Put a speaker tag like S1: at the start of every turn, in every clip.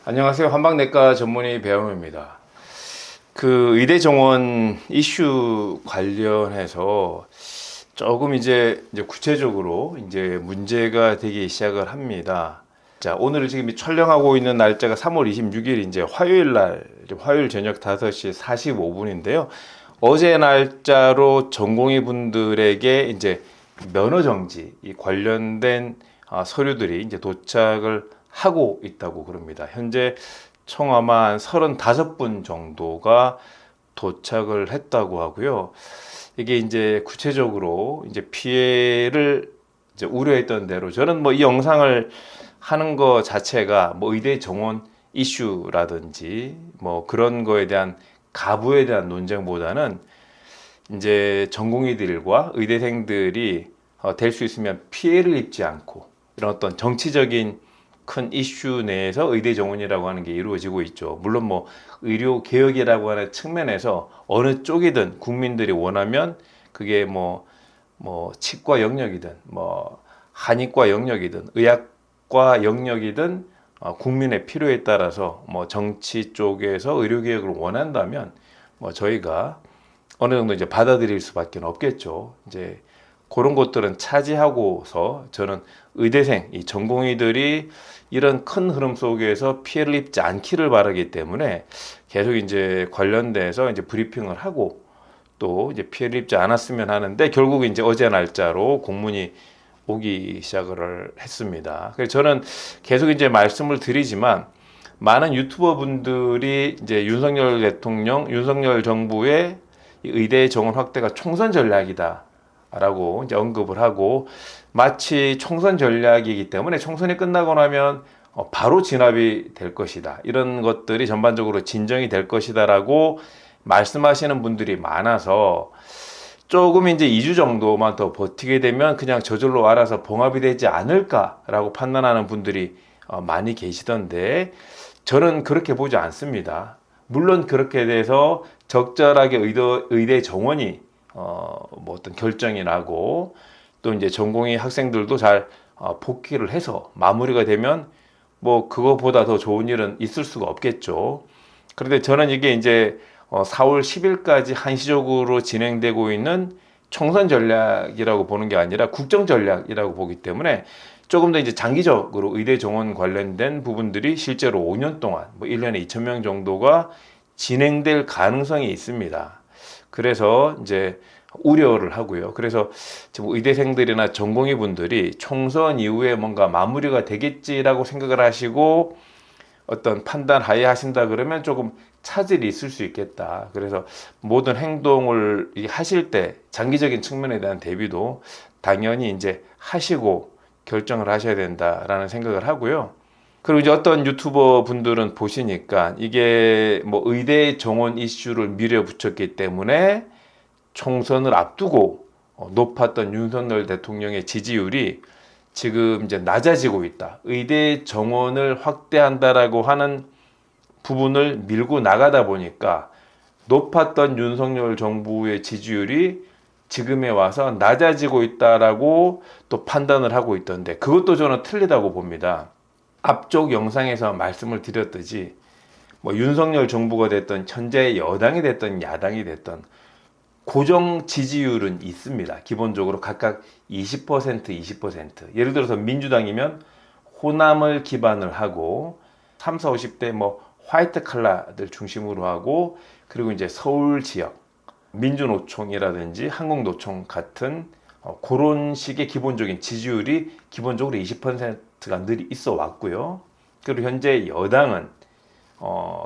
S1: 안녕하세요. 한방내과 전문의 배영우입니다. 그 의대 정원 이슈 관련해서 조금 이제 구체적으로 이제 문제가 되기 시작을 합니다. 자, 오늘 지금 촬영하고 있는 날짜가 3월 26일 이제 화요일 날, 화요일 저녁 5시 45분인데요. 어제 날짜로 전공의 분들에게 이제 면허 정지 이 관련된 서류들이 이제 도착을 하고 있다고 그럽니다. 현재 총 아마 한 35분 정도가 도착을 했다고 하고요. 이게 이제 구체적으로 이제 피해를 이제 우려했던 대로 저는 뭐 이 영상을 하는 거 자체가 뭐 의대 정원 이슈라든지 뭐 그런 거에 대한 가부에 대한 논쟁보다는 이제 전공의들과 의대생들이 될 수 있으면 피해를 입지 않고 이런 어떤 정치적인 큰 이슈 내에서 의대 정원이라고 하는 게 이루어지고 있죠. 물론 뭐 의료 개혁이라고 하는 측면에서 어느 쪽이든 국민들이 원하면 그게 뭐 치과 영역이든 뭐 한의과 영역이든 의학과 영역이든 국민의 필요에 따라서 뭐 정치 쪽에서 의료 개혁을 원한다면 뭐 저희가 어느 정도 이제 받아들일 수밖에 없겠죠. 이제 그런 것들은 차지하고서 저는 의대생, 이 전공의들이 이런 큰 흐름 속에서 피해를 입지 않기를 바라기 때문에 계속 이제 관련돼서 이제 브리핑을 하고 또 이제 피해를 입지 않았으면 하는데 결국 이제 어제 날짜로 공문이 오기 시작을 했습니다. 그래서 저는 계속 이제 말씀을 드리지만 많은 유튜버 분들이 이제 윤석열 대통령, 윤석열 정부의 의대 정원 확대가 총선 전략이다라고 이제 언급을 하고 마치 총선 전략이기 때문에 총선이 끝나고 나면 바로 진압이 될 것이다. 이런 것들이 전반적으로 진정이 될 것이다라고 말씀하시는 분들이 많아서 조금 이제 2주 정도만 더 버티게 되면 그냥 저절로 알아서 봉합이 되지 않을까라고 판단하는 분들이 많이 계시던데 저는 그렇게 보지 않습니다. 물론 그렇게 돼서 적절하게 의대 정원이 뭐 어떤 결정이 나고 또 이제 전공의 학생들도 잘 복귀를 해서 마무리가 되면 뭐 그거보다 더 좋은 일은 있을 수가 없겠죠. 그런데 저는 이게 이제 4월 10일까지 한시적으로 진행되고 있는 총선 전략이라고 보는 게 아니라 국정 전략이라고 보기 때문에 조금 더 이제 장기적으로 의대 정원 관련된 부분들이 실제로 5년 동안 뭐 1년에 2,000명 정도가 진행될 가능성이 있습니다. 그래서 이제 우려를 하고요. 그래서 지금 의대생들이나 전공의 분들이 총선 이후에 뭔가 마무리가 되겠지라고 생각을 하시고 어떤 판단 하에 하신다 그러면 조금 차질이 있을 수 있겠다. 그래서 모든 행동을 하실 때 장기적인 측면에 대한 대비도 당연히 이제 하시고 결정을 하셔야 된다라는 생각을 하고요. 그리고 이제 어떤 유튜버 분들은 보시니까 이게 뭐 의대 정원 이슈를 밀어붙였기 때문에 총선을 앞두고 높았던 윤석열 대통령의 지지율이 지금 이제 낮아지고 있다. 의대 정원을 확대한다라고 하는 부분을 밀고 나가다 보니까 높았던 윤석열 정부의 지지율이 지금에 와서 낮아지고 있다라고 또 판단을 하고 있던데 그것도 저는 틀리다고 봅니다. 앞쪽 영상에서 말씀을 드렸듯이 뭐 윤석열 정부가 됐던 현재 여당이 됐던 야당이 됐던 고정 지지율은 있습니다. 기본적으로 각각 20%, 20%. 예를 들어서 민주당이면 호남을 기반을 하고 3, 4, 50대 뭐 화이트 칼라들 중심으로 하고 그리고 이제 서울 지역 민주노총이라든지 한국노총 같은 그런 식의 기본적인 지지율이 기본적으로 20%가 늘 있어 왔고요. 그리고 현재 여당은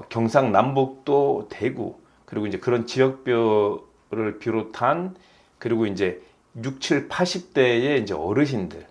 S1: 경상남북도 대구 그리고 이제 그런 지역별을 비롯한 그리고 이제 6, 7, 80대의 이제 어르신들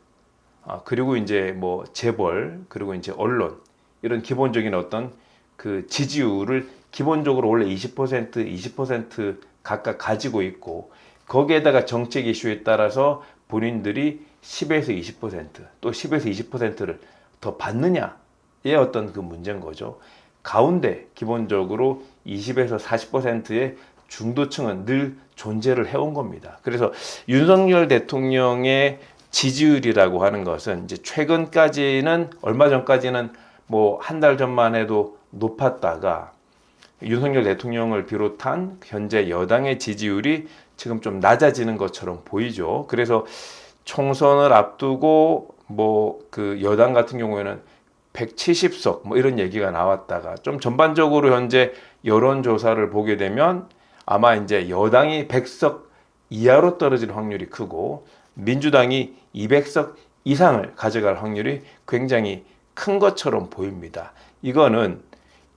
S1: 그리고 이제 뭐 재벌 그리고 이제 언론 이런 기본적인 어떤 그 지지율을 기본적으로 원래 20%, 20% 각각 가지고 있고 거기에다가 정책 이슈에 따라서 본인들이 10에서 20%, 또 10에서 20%를 더 받느냐의 어떤 그 문제인 거죠. 가운데 기본적으로 20에서 40%의 중도층은 늘 존재를 해온 겁니다. 그래서 윤석열 대통령의 지지율이라고 하는 것은 이제 최근까지는 얼마 전까지는 뭐 한 달 전만 해도 높았다가 윤석열 대통령을 비롯한 현재 여당의 지지율이 지금 좀 낮아지는 것처럼 보이죠. 그래서 총선을 앞두고 뭐 그 여당 같은 경우에는 170석 뭐 이런 얘기가 나왔다가 좀 전반적으로 현재 여론조사를 보게 되면 아마 이제 여당이 100석 이하로 떨어질 확률이 크고 민주당이 200석 이상을 가져갈 확률이 굉장히 큰 것처럼 보입니다. 이거는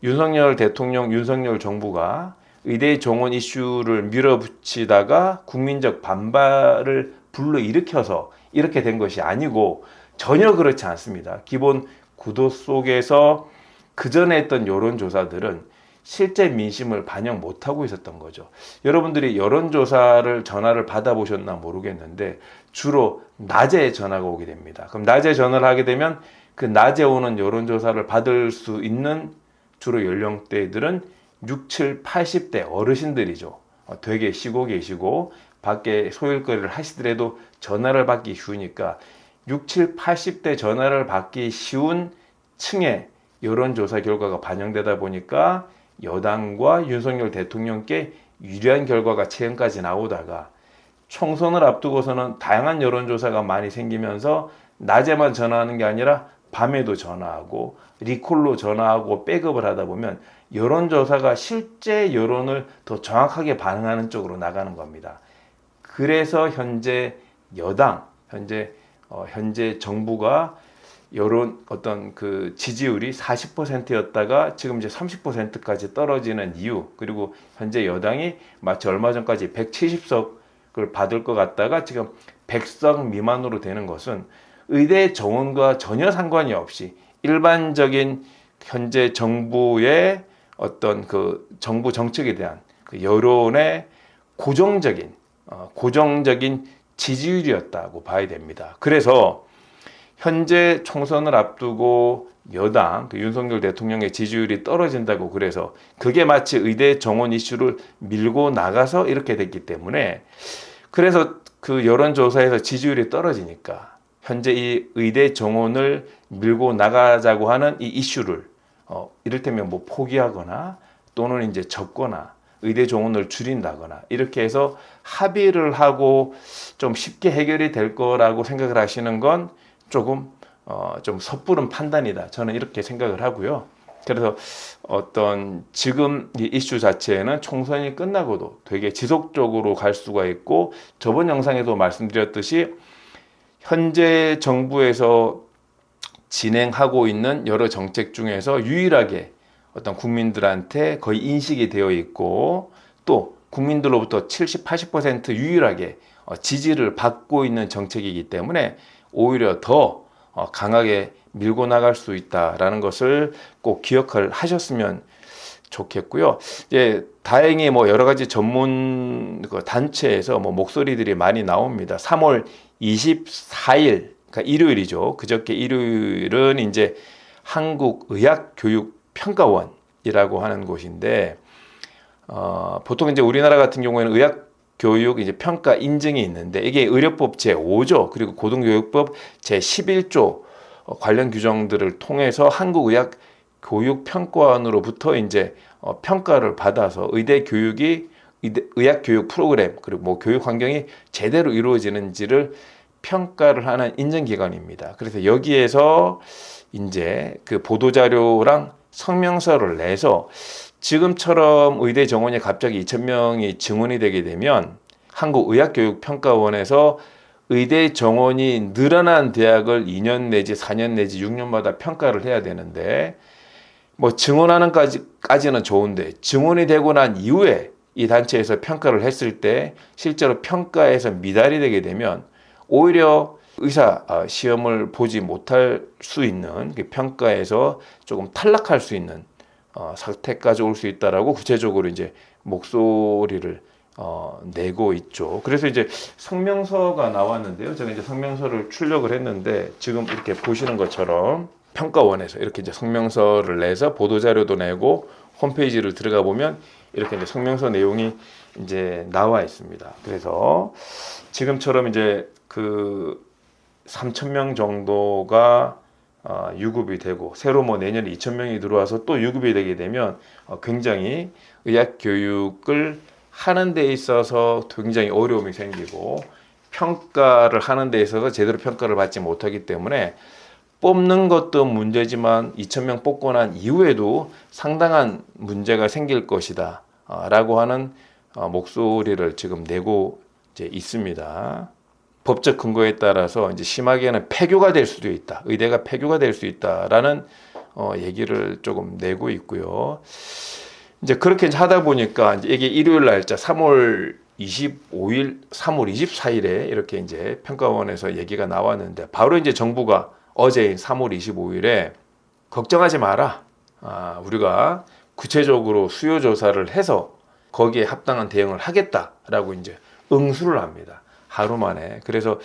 S1: 윤석열 대통령, 윤석열 정부가 의대 정원 이슈를 밀어붙이다가 국민적 반발을 불러일으켜서 이렇게 된 것이 아니고 전혀 그렇지 않습니다. 기본 구도 속에서 그전에 했던 여론조사들은 실제 민심을 반영 못하고 있었던 거죠. 여러분들이 여론조사를 전화를 받아보셨나 모르겠는데 주로 낮에 전화가 오게 됩니다. 그럼 낮에 전화를 하게 되면 그 낮에 오는 여론조사를 받을 수 있는 주로 연령대들은 6, 7, 80대 어르신들이죠. 되게 쉬고 계시고 밖에 소일거리를 하시더라도 전화를 받기 쉬우니까 6, 7, 80대 전화를 받기 쉬운 층의 여론조사 결과가 반영되다 보니까 여당과 윤석열 대통령께 유리한 결과가 최근까지 나오다가 총선을 앞두고서는 다양한 여론조사가 많이 생기면서 낮에만 전화하는 게 아니라 밤에도 전화하고 리콜로 전화하고 백업을 하다 보면 여론조사가 실제 여론을 더 정확하게 반응하는 쪽으로 나가는 겁니다. 그래서 현재 여당, 현재 정부가 여론 어떤 그 지지율이 40%였다가 지금 이제 30%까지 떨어지는 이유, 그리고 현재 여당이 마치 얼마 전까지 170석을 받을 것 같다가 지금 100석 미만으로 되는 것은 의대 정원과 전혀 상관이 없이 일반적인 현재 정부의 어떤 그 정부 정책에 대한 그 여론의 고정적인 지지율이었다고 봐야 됩니다. 그래서 현재 총선을 앞두고 여당, 그 윤석열 대통령의 지지율이 떨어진다고 그래서 그게 마치 의대 정원 이슈를 밀고 나가서 이렇게 됐기 때문에 그래서 그 여론조사에서 지지율이 떨어지니까 현재 이 의대 정원을 밀고 나가자고 하는 이 이슈를 이를테면 뭐 포기하거나 또는 이제 접거나 의대 정원을 줄인다거나 이렇게 해서 합의를 하고 좀 쉽게 해결이 될 거라고 생각을 하시는 건 조금 좀 섣부른 판단이다. 저는 이렇게 생각을 하고요. 그래서 어떤 지금 이 이슈 자체는 총선이 끝나고도 되게 지속적으로 갈 수가 있고 저번 영상에도 말씀드렸듯이 현재 정부에서 진행하고 있는 여러 정책 중에서 유일하게 어떤 국민들한테 거의 인식이 되어 있고 또 국민들로부터 70, 80% 유일하게 지지를 받고 있는 정책이기 때문에 오히려 더 강하게 밀고 나갈 수 있다라는 것을 꼭 기억을 하셨으면 좋겠고요. 이제 다행히 뭐 여러 가지 전문 단체에서 뭐 목소리들이 많이 나옵니다. 3월 24일, 그러니까 일요일이죠. 그저께 일요일은 이제 한국의학교육평가원이라고 하는 곳인데 보통 이제 우리나라 같은 경우에는 의학교육 이제 평가 인증이 있는데 이게 의료법 제5조 그리고 고등교육법 제11조 관련 규정들을 통해서 한국의학교육평가원으로부터 이제 평가를 받아서 의학교육 프로그램 그리고 뭐 교육 환경이 제대로 이루어지는지를 평가를 하는 인증기관입니다. 그래서 여기에서 이제 그 보도자료랑 성명서를 내서 지금처럼 의대 정원이 갑자기 2,000명이 증원이 되게 되면 한국의학교육평가원에서 의대 정원이 늘어난 대학을 2년 내지 4년 내지 6년마다 평가를 해야 되는데 뭐 증원하는 까지는 좋은데 증원이 되고 난 이후에 이 단체에서 평가를 했을 때 실제로 평가에서 미달이 되게 되면 오히려 의사 시험을 보지 못할 수 있는 평가에서 조금 탈락할 수 있는 사태까지 올 수 있다라고 구체적으로 이제 목소리를 내고 있죠. 그래서 이제 성명서가 나왔는데요. 제가 이제 성명서를 출력을 했는데 지금 이렇게 보시는 것처럼 평가원에서 이렇게 이제 성명서를 내서 보도자료도 내고 홈페이지를 들어가 보면 이렇게 이제 성명서 내용이 이제 나와 있습니다. 그래서 지금처럼 이제 그 3,000명 정도가 유급이 되고 새로 뭐 내년에 2,000명이 들어와서 또 유급이 되게 되면 굉장히 의학 교육을 하는 데 있어서 굉장히 어려움이 생기고 평가를 하는 데 있어서 제대로 평가를 받지 못하기 때문에 뽑는 것도 문제지만 2,000명 뽑고 난 이후에도 상당한 문제가 생길 것이다 라고 하는 목소리를 지금 내고 이제 있습니다. 법적 근거에 따라서 이제 심하게는 폐교가 될 수도 있다. 의대가 폐교가 될 수 있다라는 얘기를 조금 내고 있고요. 이제 그렇게 하다 보니까 이제 이게 일요일 날짜 3월 25일, 3월 24일에 이렇게 이제 평가원에서 얘기가 나왔는데 바로 이제 정부가 어제인 3월 25일에 걱정하지 마라. 우리가 구체적으로 수요 조사를 해서 거기에 합당한 대응을 하겠다라고 이제 응수를 합니다. 하루 만에. 그래서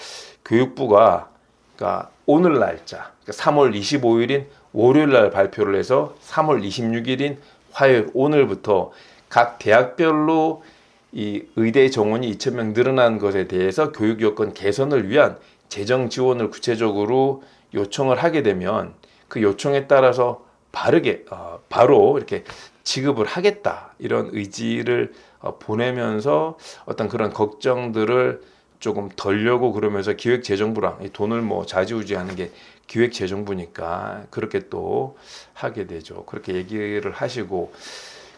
S1: 교육부가 그러니까 오늘 날짜, 그러니까 3월 25일인 월요일 날 발표를 해서 3월 26일인 화요일 오늘부터 각 대학별로 이 의대 정원이 2,000명 늘어난 것에 대해서 교육 여건 개선을 위한 재정 지원을 구체적으로 요청을 하게 되면 그 요청에 따라서 바로 이렇게 지급을 하겠다 이런 의지를 보내면서 어떤 그런 걱정들을 조금 덜려고 그러면서 기획재정부랑 이 돈을 뭐 좌지우지하는 게 기획재정부니까 그렇게 또 하게 되죠. 그렇게 얘기를 하시고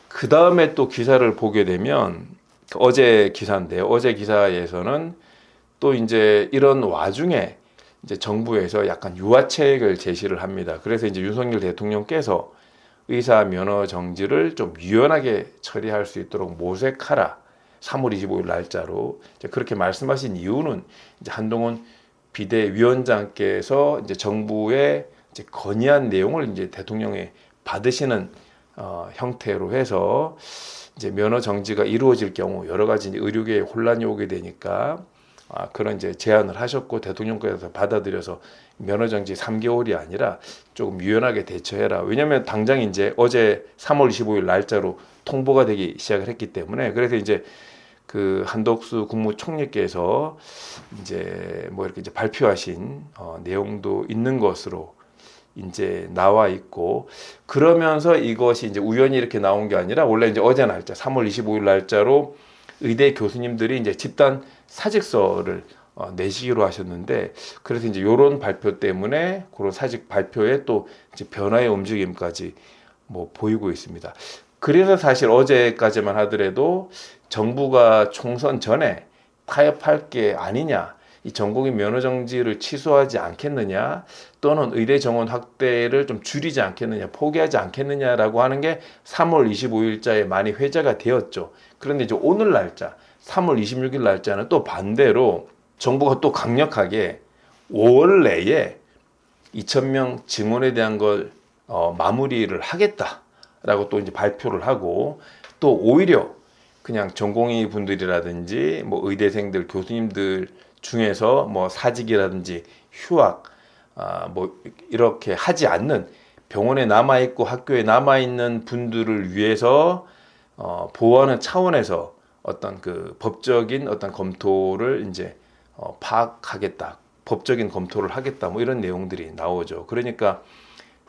S1: 그 다음에 또 기사를 보게 되면 어제 기사인데요. 어제 기사에서는 또 이제 이런 와중에 이제 정부에서 약간 유화책을 제시를 합니다. 그래서 이제 윤석열 대통령께서 의사 면허 정지를 좀 유연하게 처리할 수 있도록 모색하라. 3월 25일 날짜로 이제 그렇게 말씀하신 이유는 이제 한동훈 비대위원장께서 이제 정부의 이제 건의한 내용을 이제 대통령이 받으시는 형태로 해서 이제 면허 정지가 이루어질 경우 여러 가지 이제 의료계에 혼란이 오게 되니까 그런 이제 제안을 하셨고 대통령께서 받아들여서 면허 정지 3개월이 아니라 조금 유연하게 대처해라. 왜냐하면 당장 이제 어제 3월 25일 날짜로 통보가 되기 시작을 했기 때문에 그래서 이제 그 한덕수 국무총리께서 이제 뭐 이렇게 이제 발표하신 내용도 있는 것으로 이제 나와 있고 그러면서 이것이 이제 우연히 이렇게 나온 게 아니라 원래 이제 어제 날짜 3월 25일 날짜로 의대 교수님들이 이제 집단 사직서를 내시기로 하셨는데 그래서 이제 이런 발표 때문에 그런 사직 발표에 또 이제 변화의 움직임까지 뭐 보이고 있습니다. 그래서 사실 어제까지만 하더라도 정부가 총선 전에 타협할 게 아니냐, 이 전공의 면허 정지를 취소하지 않겠느냐, 또는 의대 정원 확대를 좀 줄이지 않겠느냐, 포기하지 않겠느냐라고 하는 게 3월 25일자에 많이 회자가 되었죠. 그런데 이제 오늘 날짜, 3월 26일 날짜는 또 반대로 정부가 또 강력하게 5월 내에 2,000명 증원에 대한 걸 마무리를 하겠다라고 또 이제 발표를 하고 또 오히려 그냥 전공의 분들이라든지 뭐 의대생들, 교수님들 중에서 뭐 사직이라든지 휴학, 뭐 이렇게 하지 않는 병원에 남아 있고 학교에 남아 있는 분들을 위해서 보호하는 차원에서 어떤 그 법적인 어떤 검토를 이제 파악하겠다, 법적인 검토를 하겠다, 뭐 이런 내용들이 나오죠. 그러니까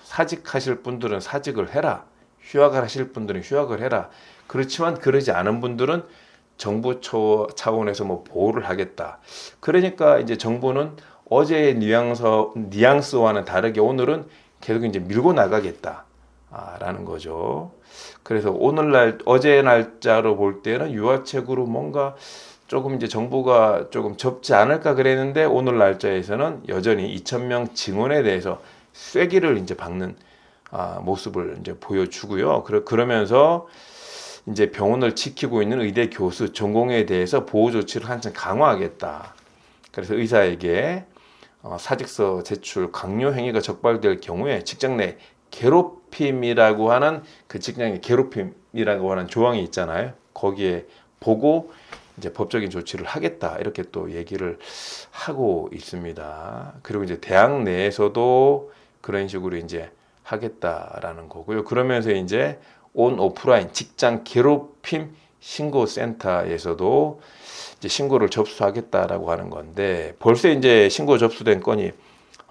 S1: 사직하실 분들은 사직을 해라, 휴학을 하실 분들은 휴학을 해라. 그렇지만 그러지 않은 분들은 정부 차원에서 뭐 보호를 하겠다. 그러니까 이제 정부는 어제의 뉘앙스와는 다르게 오늘은 계속 이제 밀고 나가겠다라는 거죠. 그래서 어제 날짜로 볼 때는 유화책으로 뭔가 조금 이제 정부가 조금 접지 않을까 그랬는데 오늘 날짜에서는 여전히 2,000명 증원에 대해서 쐐기를 이제 박는 모습을 이제 보여주고요. 그러면서 이제 병원을 지키고 있는 의대 교수 전공에 대해서 보호 조치를 한층 강화하겠다. 그래서 의사에게 사직서 제출 강요 행위가 적발될 경우에 직장 내 괴롭힘이라고 하는 그 직장의 괴롭힘이라고 하는 조항이 있잖아요. 거기에 보고 이제 법적인 조치를 하겠다 이렇게 또 얘기를 하고 있습니다. 그리고 이제 대학 내에서도 그런 식으로 이제 하겠다라는 거고요. 그러면서 이제 온 오프라인 직장 괴롭힘 신고센터에서도 이제 신고를 접수하겠다라고 하는 건데 벌써 이제 신고 접수된 건이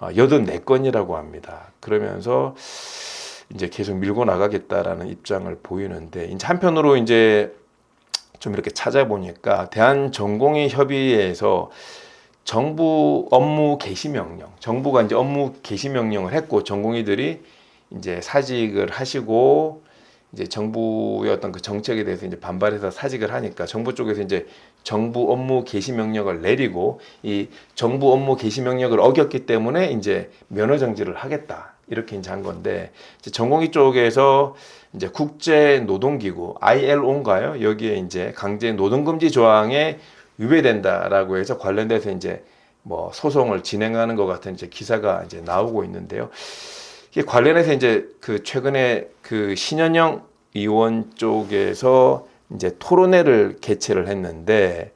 S1: 84건이라고 합니다. 그러면서 이제 계속 밀고 나가겠다라는 입장을 보이는데, 이제 한편으로 이제 좀 이렇게 찾아보니까 대한전공의협의회에서 정부 업무 개시 명령, 정부가 이제 업무 개시 명령을 했고 전공의들이 이제 사직을 하시고 이제 정부의 어떤 그 정책에 대해서 이제 반발해서 사직을 하니까 정부 쪽에서 이제 정부 업무 개시 명령을 내리고 이 정부 업무 개시 명령을 어겼기 때문에 이제 면허 정지를 하겠다. 이렇게 이제 한 건데, 이제 전공의 쪽에서 이제 국제노동기구 ILO인가요? 여기에 이제 강제 노동금지 조항에 위배된다라고 해서 관련돼서 이제 뭐 소송을 진행하는 것 같은 이제 기사가 이제 나오고 있는데요. 이게 관련해서 이제 그 최근에 그 신현영 의원 쪽에서 이제 토론회를 개최를 했는데,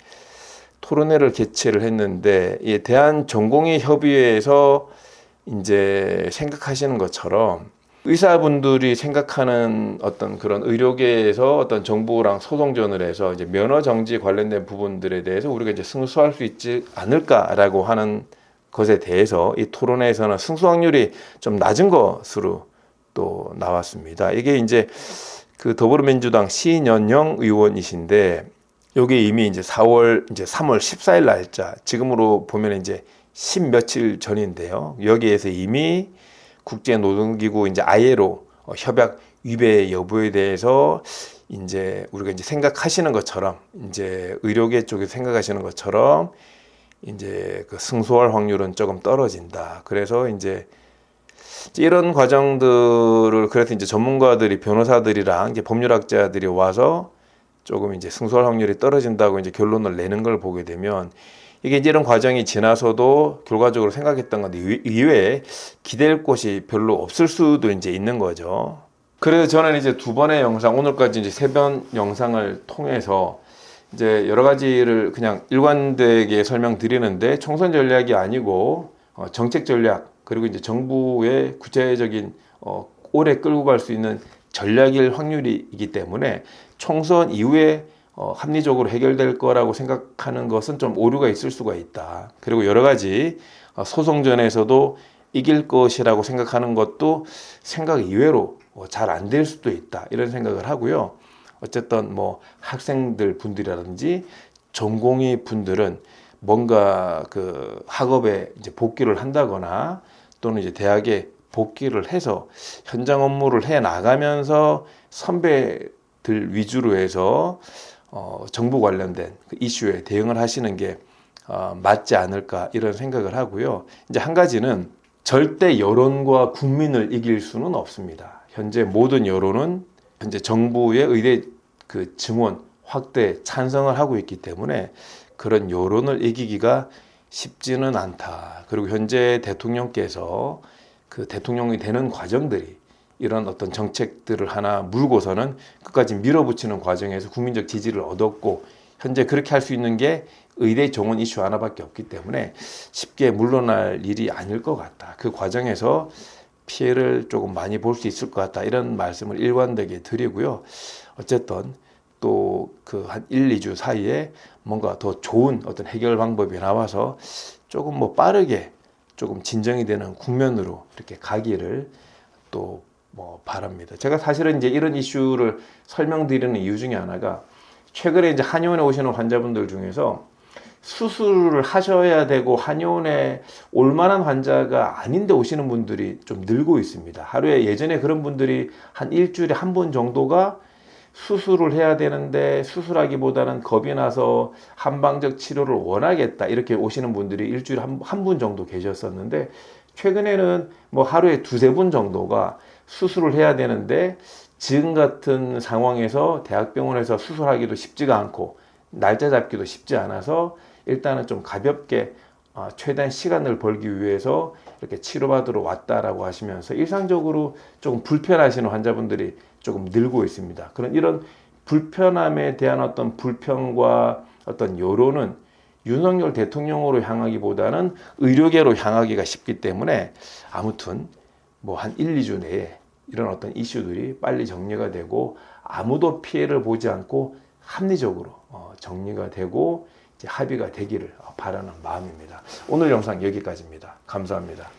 S1: 이 대한전공의협의회에서 이제 생각하시는 것처럼 의사분들이 생각하는 어떤 그런 의료계에서 어떤 정부랑 소송전을 해서 이제 면허 정지 관련된 부분들에 대해서 우리가 이제 승소할 수 있지 않을까라고 하는 것에 대해서 이 토론회에서는 승소 확률이 좀 낮은 것으로 또 나왔습니다. 이게 이제 그 더불어민주당 신현영 의원이신데, 여기 이미 이제 3월 14일 날짜, 지금으로 보면 이제 10며칠 전인데요. 여기에서 이미 국제노동기구 이제 ILO 협약 위배 여부에 대해서 이제 우리가 이제 생각하시는 것처럼, 이제 의료계 쪽에서 생각하시는 것처럼 이제 그 승소할 확률은 조금 떨어진다. 그래서 이제 이런 과정들을 그래서 이제 전문가들이 변호사들이랑 이제 법률학자들이 와서 조금 이제 승소할 확률이 떨어진다고 이제 결론을 내는 걸 보게 되면, 이게 이제 이런 과정이 지나서도 결과적으로 생각했던 건데 이외에 기댈 곳이 별로 없을 수도 이제 있는 거죠. 그래서 저는 이제 두 번의 영상, 오늘까지 이제 세 번 영상을 통해서 이제 여러 가지를 그냥 일관되게 설명드리는데, 총선 전략이 아니고 정책 전략, 그리고 이제 정부의 구체적인 오래 끌고 갈 수 있는 전략일 확률이기 때문에 총선 이후에 합리적으로 해결될 거라고 생각하는 것은 좀 오류가 있을 수가 있다. 그리고 여러 가지 소송전에서도 이길 것이라고 생각하는 것도 생각 이외로 잘 안 될 수도 있다. 이런 생각을 하고요. 어쨌든 뭐 학생들 분들이라든지 전공의 분들은 뭔가 그 학업에 이제 복귀를 한다거나 또는 이제 대학에 복귀를 해서 현장 업무를 해 나가면서 선배들 위주로 해서 정부 관련된 그 이슈에 대응을 하시는 게 맞지 않을까 이런 생각을 하고요. 이제 한 가지는 절대 여론과 국민을 이길 수는 없습니다. 현재 모든 여론은 현재 정부의 의대 그 증원 확대 찬성을 하고 있기 때문에 그런 여론을 이기기가 쉽지는 않다. 그리고 현재 대통령께서 그 대통령이 되는 과정들이 이런 어떤 정책들을 하나 물고서는 끝까지 밀어붙이는 과정에서 국민적 지지를 얻었고, 현재 그렇게 할 수 있는 게 의대 정원 이슈 하나밖에 없기 때문에 쉽게 물러날 일이 아닐 것 같다. 그 과정에서 피해를 조금 많이 볼 수 있을 것 같다. 이런 말씀을 일관되게 드리고요. 어쨌든 또 그 한 1, 2주 사이에 뭔가 더 좋은 어떤 해결 방법이 나와서 조금 뭐 빠르게 조금 진정이 되는 국면으로 이렇게 가기를 또 뭐 바랍니다. 제가 사실은 이제 이런 이슈를 설명드리는 이유 중에 하나가, 최근에 이제 한의원에 오시는 환자분들 중에서 수술을 하셔야 되고 한의원에 올 만한 환자가 아닌데 오시는 분들이 좀 늘고 있습니다. 하루에 예전에 그런 분들이 한 일주일에 한 번 정도가 수술을 해야 되는데 수술하기보다는 겁이 나서 한방적 치료를 원하겠다 이렇게 오시는 분들이 일주일에 한 분 정도 계셨었는데, 최근에는 뭐 하루에 두세 분 정도가 수술을 해야 되는데 지금 같은 상황에서 대학병원에서 수술하기도 쉽지가 않고 날짜 잡기도 쉽지 않아서 일단은 좀 가볍게 최대한 시간을 벌기 위해서 이렇게 치료받으러 왔다라고 하시면서 일상적으로 조금 불편하시는 환자분들이 조금 늘고 있습니다. 그런 이런 불편함에 대한 어떤 불평과 어떤 여론은 윤석열 대통령으로 향하기보다는 의료계로 향하기가 쉽기 때문에 아무튼 뭐 한 1, 2주 내에 이런 어떤 이슈들이 빨리 정리가 되고 아무도 피해를 보지 않고 합리적으로 정리가 되고 이제 합의가 되기를 바라는 마음입니다. 오늘 영상 여기까지입니다. 감사합니다.